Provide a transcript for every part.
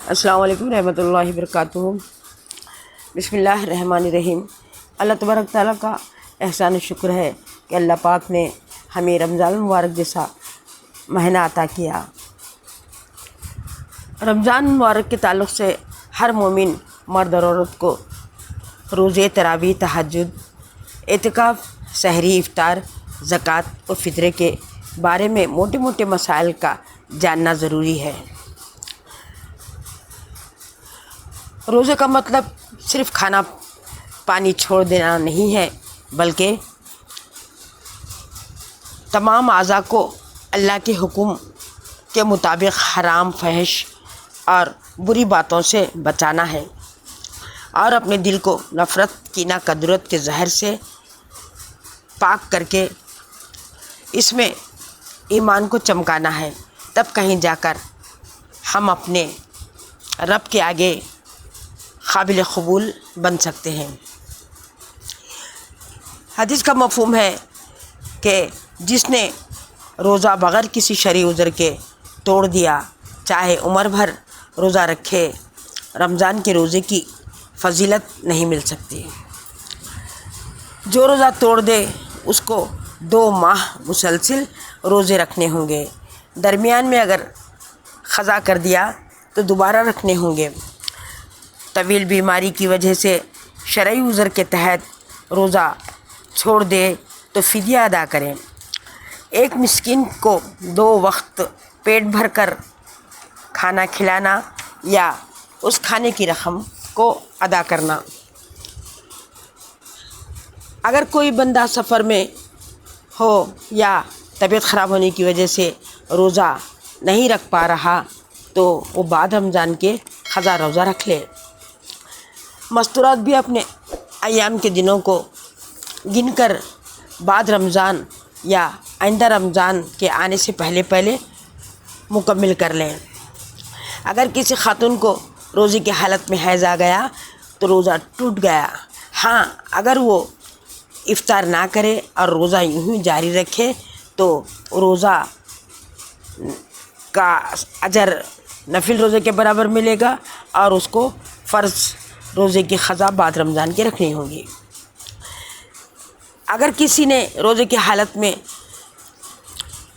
السلام علیکم رحمۃ اللہ وبرکاتہ۔ بسم اللہ الرحمن الرحیم۔ اللہ تبارک تعالیٰ کا احسان و شکر ہے کہ اللہ پاک نے ہمیں رمضان المبارک جیسا مہینہ عطا کیا۔ رمضان مبارک کے تعلق سے ہر مومن مرد اور عورت کو روزے، تراویح، تہجد، اعتکاف، سحری، افطار، زکوٰۃ و فطرے کے بارے میں موٹے موٹے مسائل کا جاننا ضروری ہے۔ روزے کا مطلب صرف کھانا پانی چھوڑ دینا نہیں ہے، بلکہ تمام اعضاء کو اللہ کے حکم کے مطابق حرام، فحش اور بری باتوں سے بچانا ہے، اور اپنے دل کو نفرت، کینہ، کدورت کے زہر سے پاک کر کے اس میں ایمان کو چمکانا ہے۔ تب کہیں جا کر ہم اپنے رب کے آگے قابل قبول بن سکتے ہیں۔ حدیث کا مفہوم ہے کہ جس نے روزہ بغیر کسی شرعی عذر کے توڑ دیا، چاہے عمر بھر روزہ رکھے، رمضان کے روزے کی فضیلت نہیں مل سکتی۔ جو روزہ توڑ دے اس کو 2 ماہ مسلسل روزے رکھنے ہوں گے، درمیان میں اگر قضا کر دیا تو دوبارہ رکھنے ہوں گے۔ طویل بیماری کی وجہ سے شرعی عذر کے تحت روزہ چھوڑ دے تو فدیہ ادا کریں۔ ایک مسکین کو 2 وقت پیٹ بھر کر کھانا کھلانا یا اس کھانے کی رقم کو ادا کرنا۔ اگر کوئی بندہ سفر میں ہو یا طبیعت خراب ہونے کی وجہ سے روزہ نہیں رکھ پا رہا تو وہ بعد رمضان کے قضا روزہ رکھ لے۔ مستورات بھی اپنے ایام کے دنوں کو گن کر بعد رمضان یا آئندہ رمضان کے آنے سے پہلے مکمل کر لیں۔ اگر کسی خاتون کو روزے کی حالت میں حیض آ گیا تو روزہ ٹوٹ گیا۔ ہاں، اگر وہ افطار نہ کرے اور روزہ یوں ہی جاری رکھے تو روزہ کا اجر نفل روزے کے برابر ملے گا اور اس کو فرض روزے کی قضا بعد رمضان کے رکھنی ہوگی۔ اگر کسی نے روزے کی حالت میں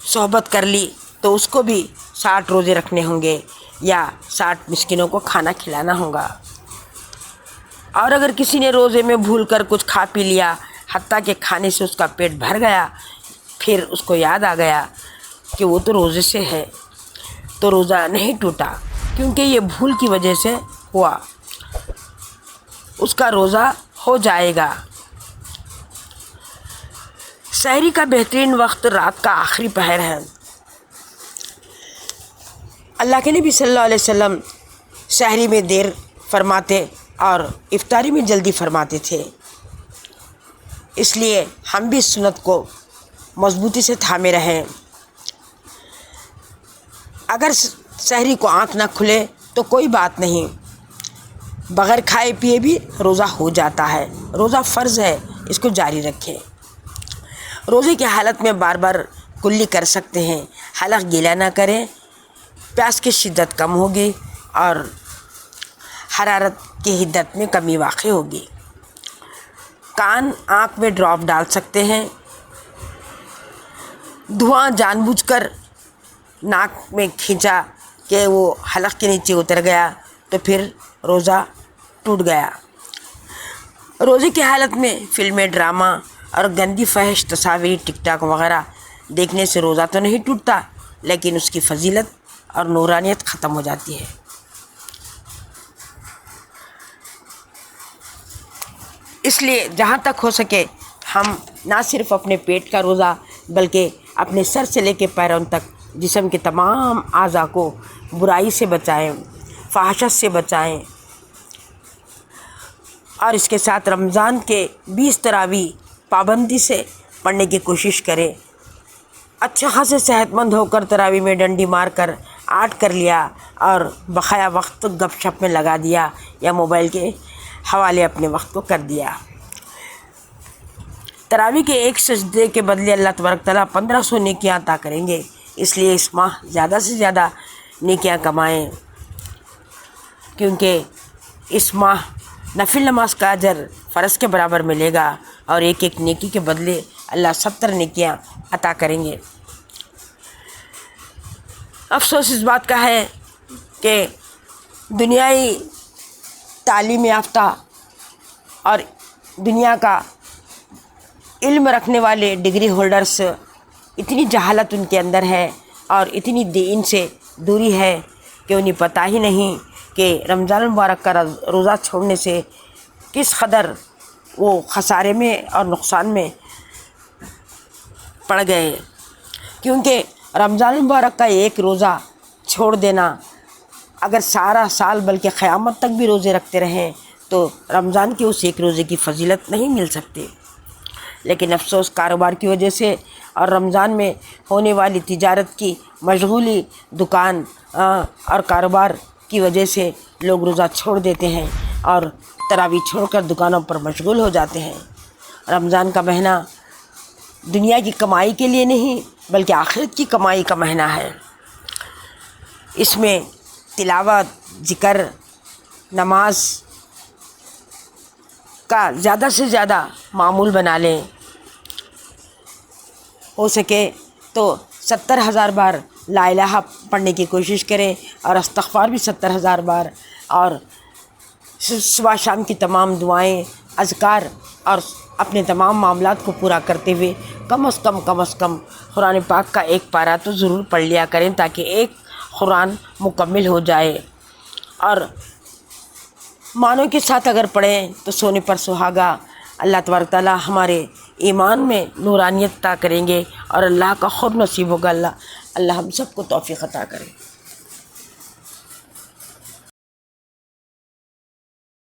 صحبت کر لی تو اس کو بھی 60 روزے رکھنے ہوں گے یا 60 مسکینوں کو کھانا کھلانا ہوگا۔ اور اگر کسی نے روزے میں بھول کر کچھ کھا پی لیا، حتیٰ کہ کھانے سے اس کا پیٹ بھر گیا، پھر اس کو یاد آ گیا کہ وہ تو روزے سے ہے، تو روزہ نہیں ٹوٹا، کیونکہ یہ بھول کی وجہ سے ہوا، اس کا روزہ ہو جائے گا۔ سحری کا بہترین وقت رات کا آخری پہر ہے۔ اللہ کے نبی صلی اللہ علیہ وسلم سحری میں دیر فرماتے اور افطاری میں جلدی فرماتے تھے، اس لیے ہم بھی اس سنت کو مضبوطی سے تھامے رہیں۔ اگر سحری کو آنکھ نہ کھلے تو کوئی بات نہیں، بغیر کھائے پیے بھی روزہ ہو جاتا ہے۔ روزہ فرض ہے، اس کو جاری رکھیں۔ روزے کی حالت میں بار بار کلی کر سکتے ہیں، حلق گیلا نہ کریں، پیاس کی شدت کم ہوگی اور حرارت کی حدت میں کمی واقع ہوگی۔ کان آنکھ میں ڈراپ ڈال سکتے ہیں۔ دھواں جان بوجھ کر ناک میں کھینچا کہ وہ حلق کے نیچے اتر گیا تو پھر روزہ ٹوٹ گیا۔ روزے کی حالت میں فلمیں، ڈرامہ اور گندی فحش تصاویر، ٹک ٹاک وغیرہ دیکھنے سے روزہ تو نہیں ٹوٹتا، لیکن اس کی فضیلت اور نورانیت ختم ہو جاتی ہے۔ اس لیے جہاں تک ہو سکے ہم نہ صرف اپنے پیٹ کا روزہ بلکہ اپنے سر سے لے کے پیروں تک جسم کے تمام اعضاء کو برائی سے بچائیں، فحاشت سے بچائیں، اور اس کے ساتھ رمضان کے 20 تراویح پابندی سے پڑھنے کی کوشش کریں۔ اچھے خاصے صحت مند ہو کر تراویح میں ڈنڈی مار کر 8 کر لیا اور بقایا وقت گپ شپ میں لگا دیا یا موبائل کے حوالے اپنے وقت کو کر دیا۔ تراویح کے ایک سجدے کے بدلے اللہ تبارک تعالیٰ 1500 نیکیاں عطا کریں گے، اس لیے اس ماہ زیادہ سے زیادہ نیکیاں کمائیں۔ کیونکہ اس ماہ نفل نماز کا اجر فرض کے برابر ملے گا اور ایک ایک نیکی کے بدلے اللہ 70 نیکیاں عطا کریں گے۔ افسوس اس بات کا ہے کہ دنیائی تعلیم یافتہ اور دنیا کا علم رکھنے والے ڈگری ہولڈرز اتنی جہالت ان کے اندر ہے اور اتنی دین سے دوری ہے کہ انہیں پتہ ہی نہیں کہ رمضان المبارک کا روزہ چھوڑنے سے کس قدر وہ خسارے میں اور نقصان میں پڑ گئے۔ کیونکہ رمضان المبارک کا ایک روزہ چھوڑ دینا، اگر سارا سال بلکہ قیامت تک بھی روزے رکھتے رہیں تو رمضان کے اس ایک روزے کی فضیلت نہیں مل سکتی۔ لیکن افسوس کاروبار کی وجہ سے اور رمضان میں ہونے والی تجارت کی مشغولی، دکان اور کاروبار کی وجہ سے لوگ روزہ چھوڑ دیتے ہیں اور تراویح چھوڑ کر دکانوں پر مشغول ہو جاتے ہیں۔ رمضان کا مہینہ دنیا کی کمائی کے لیے نہیں بلکہ آخرت کی کمائی کا مہینہ ہے۔ اس میں تلاوت، ذکر، نماز کا زیادہ سے زیادہ معمول بنا لیں۔ ہو سکے تو 70,000 بار لا الہ پڑھنے کی کوشش کریں اور استغفار بھی 70,000 بار، اور صبح شام کی تمام دعائیں، اذکار اور اپنے تمام معاملات کو پورا کرتے ہوئے کم از کم قرآن پاک کا ایک پارہ تو ضرور پڑھ لیا کریں تاکہ ایک قرآن مکمل ہو جائے۔ اور معنوں کے ساتھ اگر پڑھیں تو سونے پر سہاگا، اللہ تبارک تعالیٰ ہمارے ایمان میں نورانیت عطا کریں گے اور اللہ کا خوف نصیب ہوگا۔ اللہ ہم سب کو توفیق عطا کرے۔